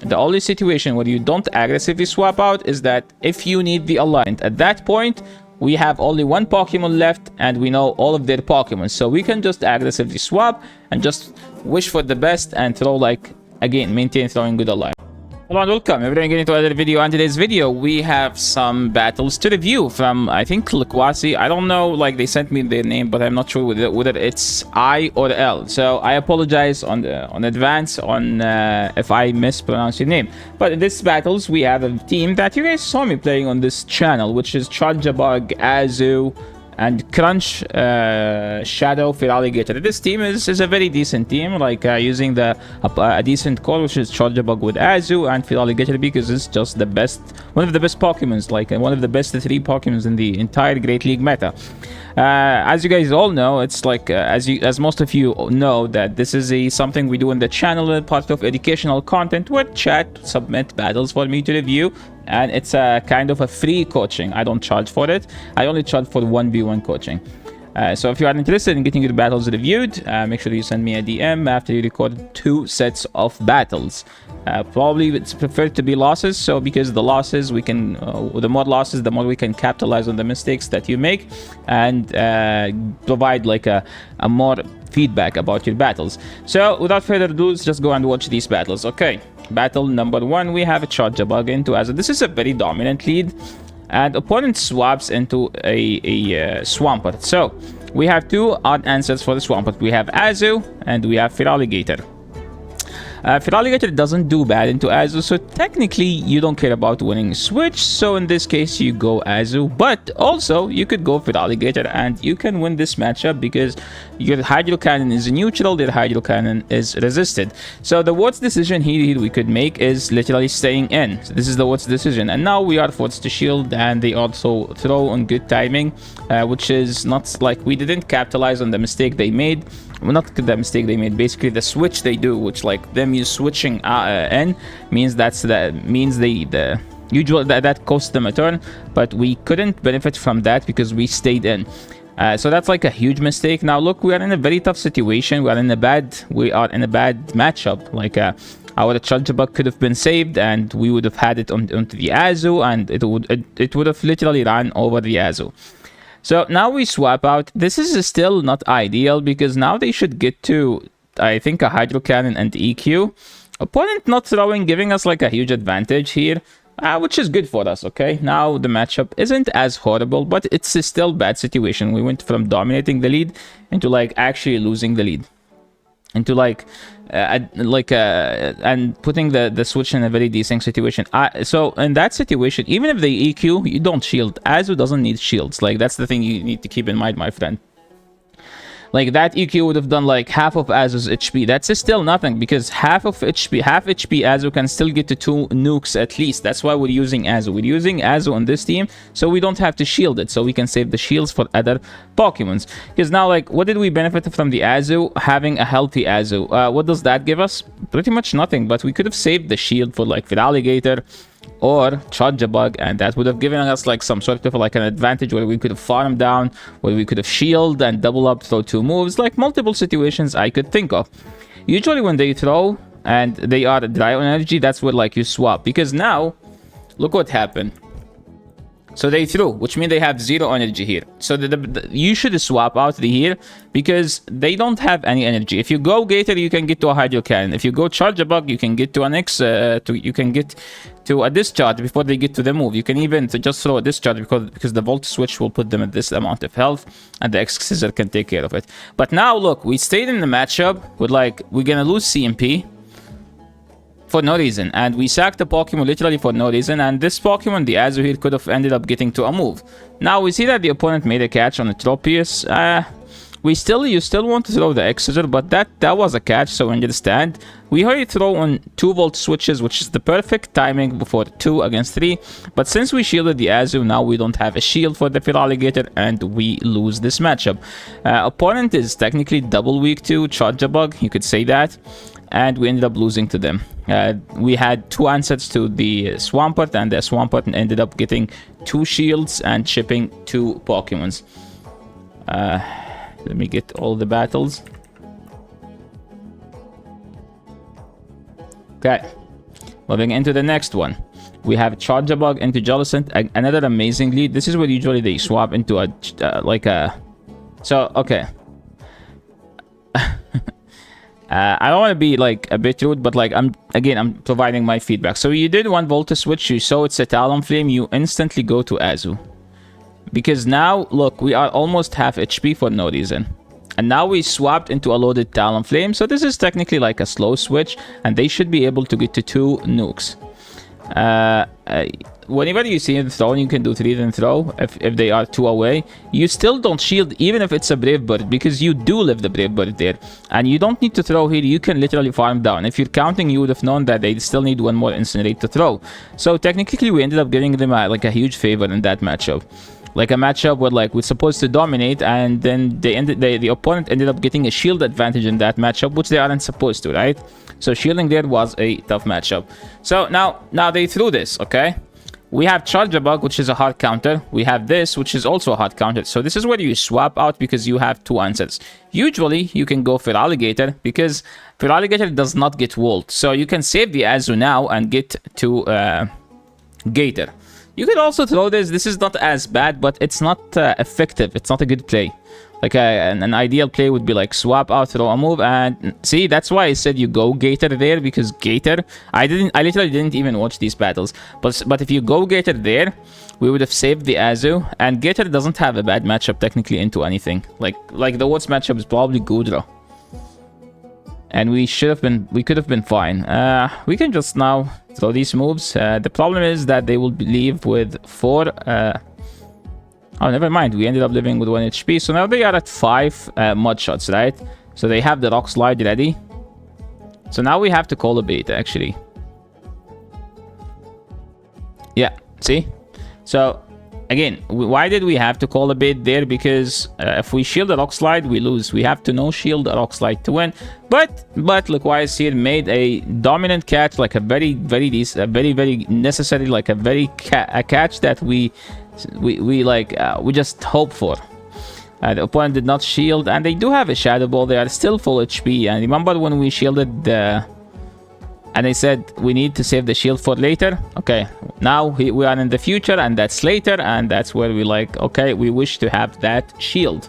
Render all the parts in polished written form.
The only situation where you don't aggressively swap out is that if you need the alignment. At that point, we have only one Pokemon left and we know all of their Pokemon. So we can just aggressively swap and just wish for the best and throw, like, again, maintain throwing good alignment. Hello and welcome, everyone, getting to another video. On today's video, we have some battles to review from, I think, Iquasi. I don't know, like, they sent me their name, but I'm not sure whether it's I or L. So I apologize on advance if I mispronounce your name. But in these battles, we have a team that you guys saw me playing on this channel, which is Charjabug, Azu, and Crunch, Shadow, Feraligatr. This team is a very decent team, like using a decent core, which is Charjabug with Azu and Feraligatr, because it's just the best, one of the best Pokemons, like one of the best 3 Pokemons in the entire Great League meta. As you guys all know, it's like as most of you know, that this is something we do in the channel, part of educational content, where chat submit battles for me to review, and it's a kind of a free coaching. I don't charge for it. I only charge for 1v1 coaching. So if you are interested in getting your battles reviewed, make sure you send me a DM after you record 2 sets of battles. Probably it's preferred to be losses, so because the losses we can, the more losses, the more we can capitalize on the mistakes that you make and provide like a more feedback about your battles. So without further ado, let's just go and watch these battles. Okay, battle number 1, we have a Charjabug into Azu. This is a very dominant lead, and opponent swaps into a Swampert. So we have 2 odd answers for the Swampert. We have Azu and we have Feraligatr. Feraligatr doesn't do bad into Azu, so technically you don't care about winning switch, so in this case you go Azu, but also you could go Feraligatr and you can win this matchup because your Hydro Cannon is neutral, their Hydro Cannon is resisted. So the worst decision here we could make is literally staying in. So this is the worst decision, and now we are forced to shield, and they also throw on good timing, which is not like we didn't capitalize on the mistake they made. Well, not the mistake they made, basically the switch they do, which like them you switching in means the usual that costs them a turn, but we couldn't benefit from that because we stayed in. So that's like a huge mistake. Now look, we are in a very tough situation. We are in a bad matchup. Like our Charjabug could have been saved, and we would have had it onto the Azu, and it would have literally ran over the Azu. So now we swap out. This is still not ideal because now they should get to, I think, a Hydro Cannon and EQ. Opponent not throwing, giving us like a huge advantage here, which is good for us, okay? Now the matchup isn't as horrible, but it's still bad situation. We went from dominating the lead into like actually losing the lead. Into like and putting the switch in a very decent situation. So in that situation, even if they EQ, you don't shield. Azu doesn't need shields. Like, that's the thing you need to keep in mind, my friend. Like, that EQ would have done like half of Azu's HP. That's still nothing, because half HP Azu can still get to 2 nukes at least. That's why we're using Azu. We're using Azu on this team, so we don't have to shield it, so we can save the shields for other Pokemons. Because now, like, what did we benefit from the Azu? Having a healthy Azu. What does that give us? Pretty much nothing, but we could have saved the shield for like Feraligatr or Charjabug, and that would have given us like some sort of like an advantage where we could have farmed down, where we could have shield and double up, throw 2 moves, like multiple situations I could think of. Usually when they throw and they are dry on energy, that's where like you swap, because now look what happened. So they threw, which means they have 0 energy here. So you should swap out the here, because they don't have any energy. If you go Gator, you can get to a Hydro Cannon. If you go Charjabug, you can get to an X. You can get to a discharge before they get to the move. You can even just throw a discharge because the Volt Switch will put them at this amount of health, and the X Scissor can take care of it. But now look, we stayed in the matchup with like we're gonna lose CMP for no reason, and we sacked the Pokemon literally for no reason, and this Pokemon, the Azu here, could have ended up getting to a move. Now we see that the opponent made a catch on the Tropius. You still want to throw the X-Scissor, but that was a catch, so understand. We already throw on 2 Volt Switches, which is the perfect timing for 2 against 3, but since we shielded the Azu, now we don't have a shield for the Feraligatr, and we lose this matchup. Opponent is technically double weak to Charjabug, you could say that, and we ended up losing to them. We had 2 answers to the Swampert, and the Swampert ended up getting 2 shields and shipping 2 Pokemons. Let me get all the battles. Okay. Moving into the next one, we have Charjabug into Jellicent. Another amazing lead. This is where usually they swap into a like a. So okay. I don't want to be like a bit rude, but like I'm providing my feedback. So you did one Volta switch, you saw it's a Talonflame, you instantly go to Azu. Because now, look, we are almost half HP for no reason. And now we swapped into a loaded Talonflame, so this is technically like a slow switch, and they should be able to get to 2 nukes. Whenever you see it thrown, you can do 3 then throw if they are 2 away. You still don't shield even if it's a Brave Bird, because you do live the Brave Bird there. And you don't need to throw here, you can literally farm down. If you're counting, you would have known that they still need 1 more Incinerate to throw. So technically we ended up giving them like a huge favor in that matchup. Like a matchup where like we're supposed to dominate, and then the opponent ended up getting a shield advantage in that matchup, which they aren't supposed to, right? So shielding there was a tough matchup. So now they threw this, okay? We have Charjabug, which is a hard counter. We have this, which is also a hard counter. So this is where you swap out because you have 2 answers. Usually, you can go for Alligator because for Alligator does not get walled. So you can save the Azu now and get to Gator. You could also throw this. This is not as bad, but it's not effective. It's not a good play. Like an ideal play would be like swap out, throw a move, and see, that's why I said you go Gator there, because Gator, I literally didn't even watch these battles, but if you go Gator there, we would have saved the Azu, and Gator doesn't have a bad matchup technically into anything. Like the worst matchup is probably Gudra, and we could have been fine. We can just now throw these moves. The problem is that they will leave with 4. Oh, never mind. We ended up living with 1 HP. So now they are at 5 mud shots, right? So they have the rock slide ready. So now we have to call a bait, actually. Yeah, see? So, again, why did we have to call a bait there? Because if we shield a rock slide, we lose. We have to no shield a rock slide to win. But look, Wise here made a dominant catch, like a very necessary, like a catch that we just hope for. The opponent did not shield, and they do have a Shadow Ball. They are still full HP. And remember when we shielded and they said we need to save the shield for later? Okay, now we are in the future, and that's later, and that's where we like, okay, we wish to have that shield.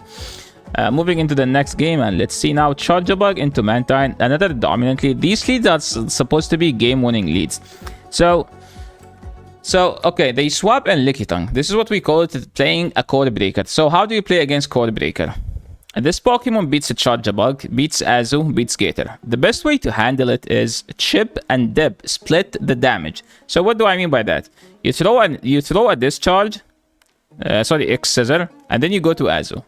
Moving into the next game, and let's see now. Charjabug into Mantine, another dominant lead. These leads are supposed to be game-winning leads. So, okay, they swap and Lickitung. This is what we call it, playing a Core Breaker. So how do you play against Core Breaker? This Pokemon beats a Charjabug, beats Azu, beats Gator. The best way to handle it is chip and dip, split the damage. So what do I mean by that? You throw a discharge, X Scissor, and then you go to Azu.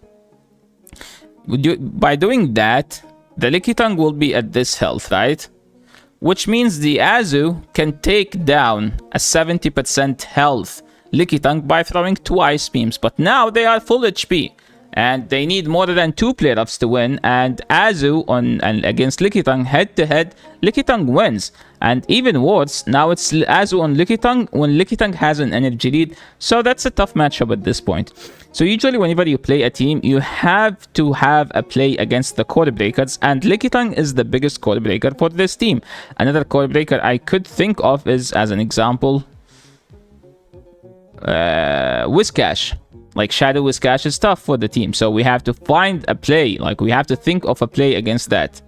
By doing that, the Lickitung will be at this health, right? Which means the Azu can take down a 70% health Lickitung by throwing 2 Ice Beams. But now they are full HP, and they need more than 2 play-ups to win. And Azu against Lickitung head-to-head, Lickitung wins. And even worse, now it's Azu on Lickitung when Lickitung has an energy lead. So that's a tough matchup at this point. So usually whenever you play a team, you have to have a play against the Core Breakers, and Lickitung is the biggest Core Breaker for this team. Another Core Breaker I could think of is, as an example, Whiscash. Like Shadow Whiscash is tough for the team, so we have to find a play. Like we have to think of a play against that.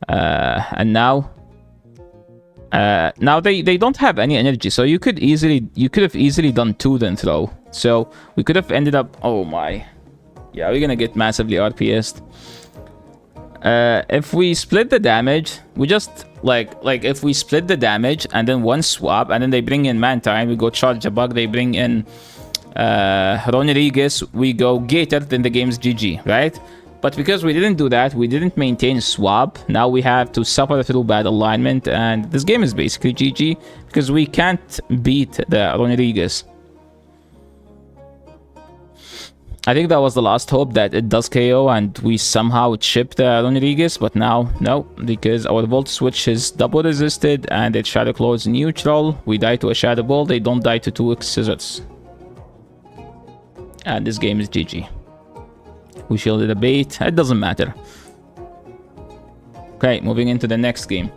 And now they don't have any energy, so you could have easily done 2 then throw. So we could have ended up, oh my, yeah, we're gonna get massively RPS'd. If we split the damage, we just like if we split the damage and then 1 swap, and then they bring in Mantine, we go Charjabug, they bring in Rodriguez, we go Gator, then the game's GG, right? But because we didn't do that, we didn't maintain swap, now we have to suffer through bad alignment, and this game is basically GG because we can't beat the Rodriguez. I think that was the last hope that it does KO and we somehow chip the Rodriguez, but now, no, because our Volt Switch is double resisted and its Shadow Claw is neutral. We die to a Shadow Ball, they don't die to 2 Scissors. And this game is GG. We shielded a bait, it doesn't matter. Okay, moving into the next game.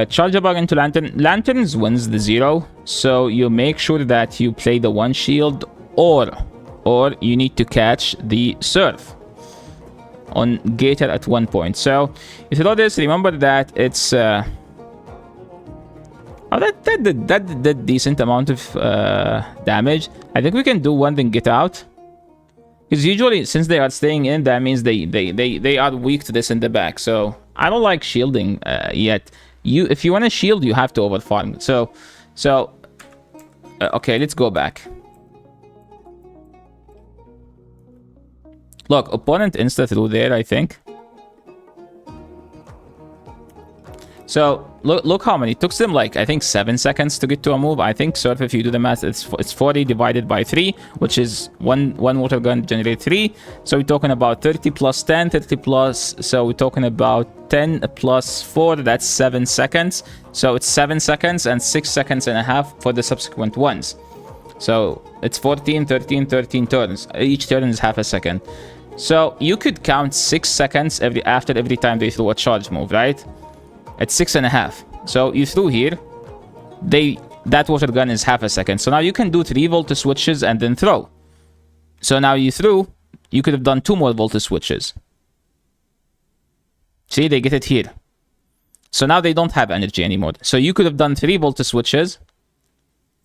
Charge bug into Lantern. Lanterns wins the 0. So you make sure that you play the 1 shield, or you need to catch the Surf on Gator at 1 point. So if you know this, remember that it's oh, that did decent amount of damage. I think we can do one then get out, because usually since they are staying in, that means they are weak to this in the back. So I don't like shielding yet. If you want to shield, you have to overfarm. So okay, let's go back. Look, opponent insta through there, I think. So look how many. It took them like, I think, 7 seconds to get to a move. I think Surf, if you do the math, it's 40 divided by 3, which is one water gun generate 3. So we're talking about 30 plus 10, 30 plus. So we're talking about 10 plus 4. That's 7 seconds. So it's 7 seconds and 6 seconds and a half for the subsequent ones. So it's 14, 13, 13 turns. Each turn is half a second. So you could count 6 seconds after every time they throw a charge move, right? It's 6.5. So you threw here, that water gun is half a second. So now you can do 3 voltage switches and then throw. So now you threw, you could have done 2 more voltage switches. See, they get it here. So now they don't have energy anymore. So you could have done 3 voltage switches.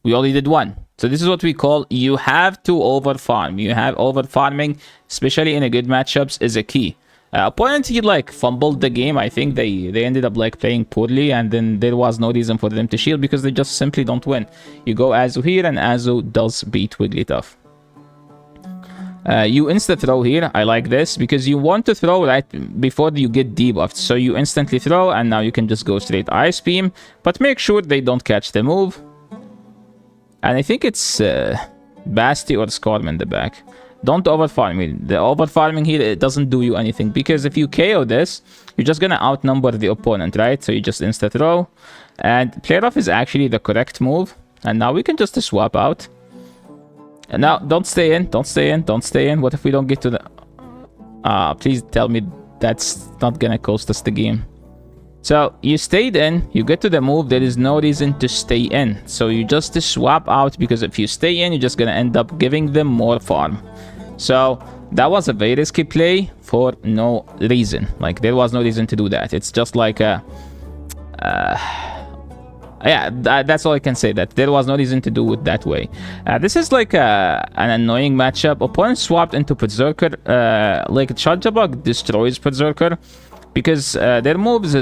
We only did 1. So this is what we call, you have to overfarm. You have overfarming, especially in a good matchups, is a key. Opponent, he like fumbled the game. I think they ended up like playing poorly, and then there was no reason for them to shield because they just simply don't win. You go Azu here, and Azu does beat Wigglytuff. You insta throw here. I like this because you want to throw right before you get debuffed. So you instantly throw, and now you can just go straight Ice Beam, but make sure they don't catch the move. And I think it's Basti or Scorm in the back. Don't overfarm it. The overfarming here, it doesn't do you anything, because if you KO this, you're just gonna outnumber the opponent, right? So you just insta throw, and play rough is actually the correct move. And now we can just swap out. And now don't stay in, don't stay in, don't stay in. What if we don't get to the please tell me that's not gonna cost us the game. So you stayed in, you get to the move, there is no reason to stay in. So you just swap out, because if you stay in, you're just gonna end up giving them more farm. So that was a very risky play for no reason. Like, there was no reason to do that. It's just like a yeah, that's all I can say, that there was no reason to do it that way. This is like an annoying matchup. Opponent swapped into Berserker. Like, Charge Bug destroys Berserker, because their moves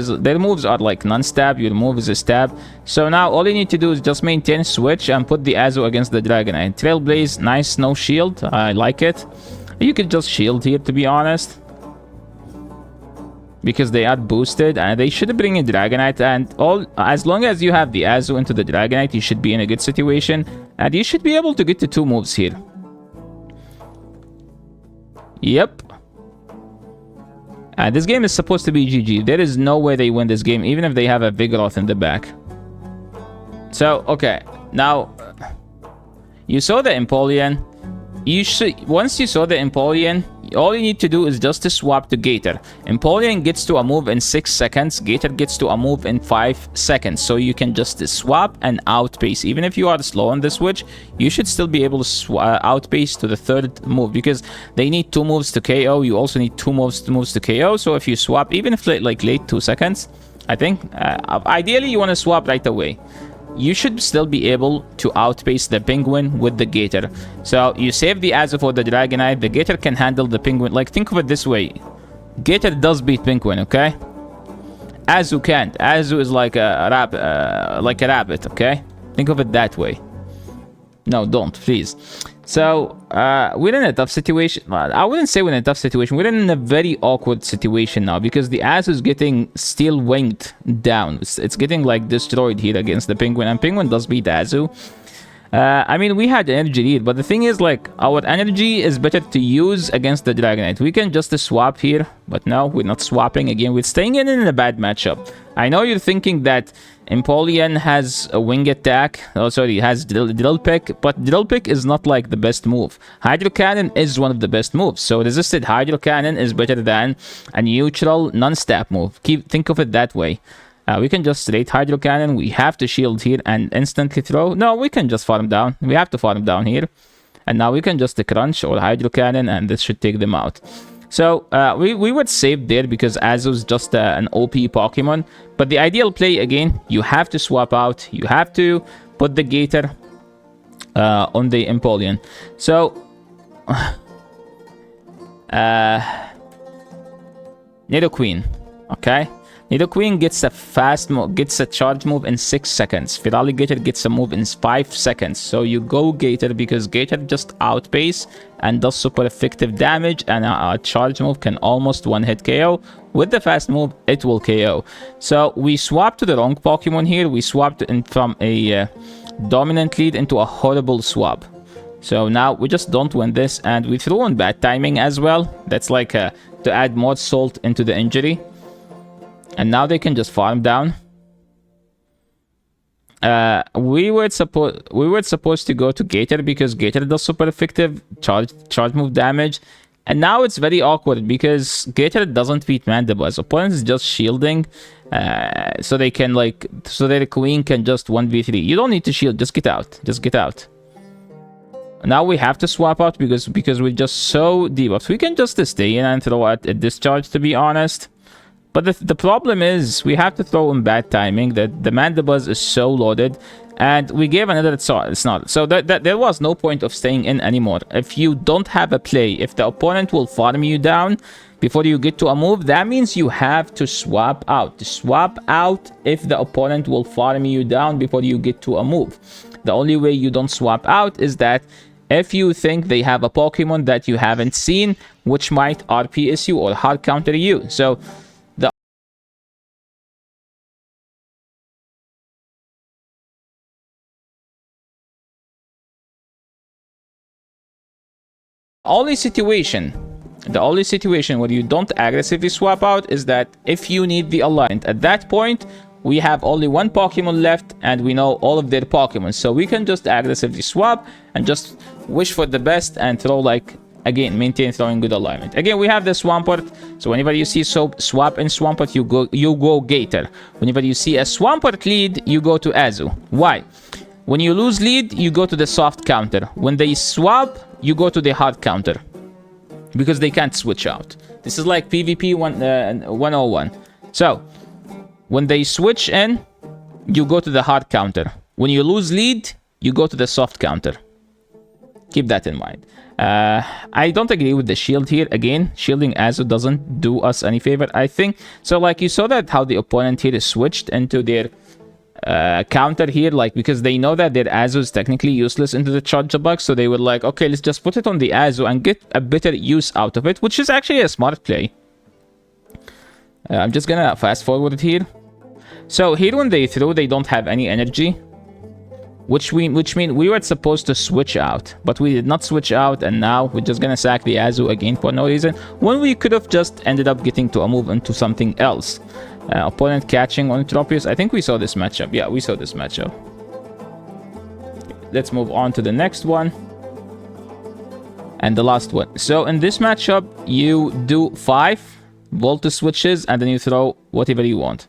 are like non-stab. Your move is a stab. So now all you need to do is just maintain switch and put the Azu against the Dragonite. Trailblaze, nice, no shield. I like it. You could just shield here, to be honest, because they are boosted, and they should bring in Dragonite. And as long as you have the Azu into the Dragonite, you should be in a good situation, and you should be able to get to 2 moves here. Yep. This game is supposed to be GG. There is no way they win this game, even if they have a Vigoroth in the back. So, okay. Now, you saw the Empoleon. Once you saw the Empoleon, all you need to do is just to swap to Gator. Empoleon gets to a move in 6 seconds. Gator gets to a move in 5 seconds. So you can just swap and outpace. Even if you are slow on the switch, you should still be able to outpace to the 3rd move, because they need 2 moves to KO. You also need 2 moves to KO. So if you swap, even if like late 2 seconds, I think ideally you want to swap right away. You should still be able to outpace the Penguin with the Gator. So you save the Azu for the Dragonite. The Gator can handle the Penguin. Like, think of it this way. Gator does beat Penguin, okay? Azu can't. Azu is like a rabbit, okay? Think of it that way. No, don't, please. So, we're in a tough situation. I wouldn't say we're in a tough situation. We're in a very awkward situation now, because the Azu is getting steel winged down. It's getting like destroyed here against the Penguin, and Penguin does beat Azu. I mean, we had energy lead, but the thing is, like, our energy is better to use against the Dragonite. We can just swap here, but no, we're not swapping. Again, we're staying in a bad matchup. I know you're thinking that Empoleon has a wing attack. Oh, sorry, it has Drill Pick, but Drill Pick is not like the best move. Hydro Cannon is one of the best moves. So resisted Hydro Cannon is better than a neutral non-stab move. Think of it that way. We can just straight Hydro Cannon. We have to shield here and instantly throw. No, we can just farm down. We have to farm down here. And now we can just crunch or Hydro Cannon, and this should take them out. So we would save there because Azu's just an OP Pokemon. But the ideal play, again, you have to swap out. You have to put the Gator on the Empoleon. So Nidoqueen, okay? Nidoqueen gets a fast move, gets a charge move in 6 seconds. Feraligatr gets a move in 5 seconds. So you go Gator because Gator just outpace and does super effective damage, and a charge move can almost one-hit KO. With the fast move, it will KO. So we swapped to the wrong Pokemon here. We swapped in from a dominant lead into a horrible swap. So now we just don't win this, and we threw on bad timing as well. That's like to add more salt into the injury. And now they can just farm down. We were supposed to go to Gator because Gator does super effective charge move damage. And now it's very awkward because Gator doesn't beat Mandibuzz. Opponent is just shielding, so they can so their Queen can just 1v3. You don't need to shield, just get out. Just get out. Now we have to swap out because we're just so debuffed. We can just stay in and throw at a discharge, to be honest. But the problem is we have to throw in bad timing. That the Mandibuzz is so loaded, and we gave another Snarl. So that there was no point of staying in anymore. If you don't have a play, if the opponent will farm you down before you get to a move, that means you have to swap out. Swap out if the opponent will farm you down before you get to a move. The only way you don't swap out is that if you think they have a Pokemon that you haven't seen, which might RPS you or hard counter you. So the only situation where you don't aggressively swap out is that if you need the alignment. At that point, we have only one Pokemon left and we know all of their Pokemon. So we can just aggressively swap and just wish for the best and throw again, maintain throwing good alignment. Again, we have the Swampert. So whenever you see swap in Swampert, you go Gator. Whenever you see a Swampert lead, you go to Azu. Why? When you lose lead, you go to the soft counter. When they swap, you go to the hard counter. Because they can't switch out. This is like PvP 101. So, when they switch in, you go to the hard counter. When you lose lead, you go to the soft counter. Keep that in mind. I don't agree with the shield here. Again, shielding Azu doesn't do us any favor, I think. So, you saw that how the opponent here is switched into their counter here, because they know that their Azu is technically useless into the charge box, so they were like, okay, let's just put it on the Azu and get a better use out of it, which is actually a smart play. I'm just gonna fast forward here. So here when they throw, they don't have any energy, which means we were supposed to switch out, but we did not switch out, and now we're just gonna sack the Azu again for no reason, when we could have just ended up getting to a move into something else. Opponent catching on Tropius. I think we saw this matchup. Yeah, we saw this matchup. Let's move on to the next one. And the last one. So in this matchup, you do 5 Volta switches and then you throw whatever you want.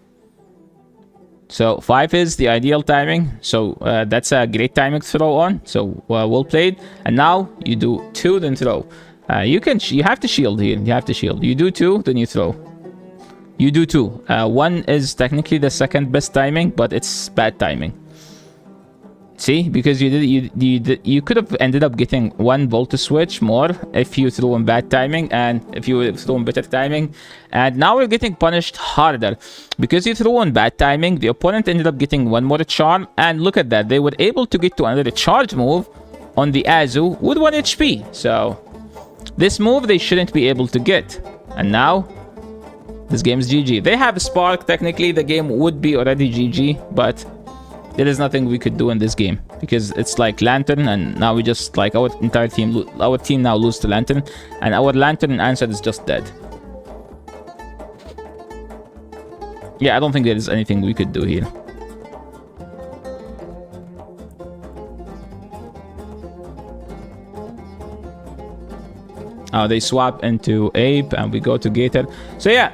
So 5 is the ideal timing. So that's a great timing to throw on. So well played. And now you do 2, then throw. You have to shield here. You have to shield. You do 2, then you throw. You do 2. 1 is technically the second best timing, but it's bad timing. See, because you could have ended up getting 1 Volta switch more if you threw in bad timing, and if you threw in better timing. And now we're getting punished harder because you threw in bad timing. The opponent ended up getting 1 more charm, and look at that, they were able to get to another charge move on the Azu with 1 HP. So this move they shouldn't be able to get, and now this game is GG. They have a Spark. Technically, the game would be already GG, but there is nothing we could do in this game because it's like Lantern, and now we just our entire team, our team now lose to Lantern, and our Lantern answer is just dead. Yeah, I don't think there is anything we could do here. They swap into Ape and we go to Gator. So yeah,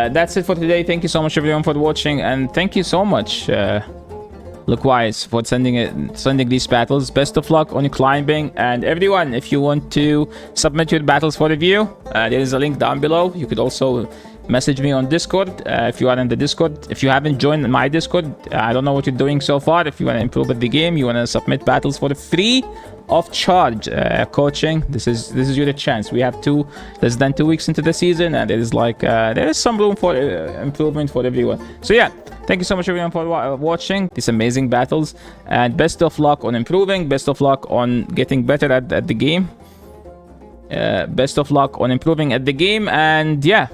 that's it for today. Thank you so much everyone for watching, and thank you so much Iquasi for sending these battles. Best of luck on your climbing, and everyone, if you want to submit your battles for review, there is a link down below. You could also message me on Discord if you are in the Discord. If you haven't joined my Discord, I don't know what you're doing so far. If you want to improve at the game, you want to submit battles for the free of charge coaching, this is your chance. We have less than 2 weeks into the season, and there is there is some room for improvement for everyone. So yeah, thank you so much everyone for watching these amazing battles, and best of luck on improving, best of luck on getting better at the game, best of luck on improving at the game. And yeah,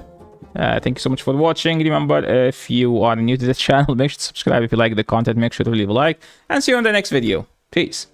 thank you so much for watching. Remember, if you are new to the channel, make sure to subscribe. If you like the content, make sure to leave a like, and see you on the next video. Peace.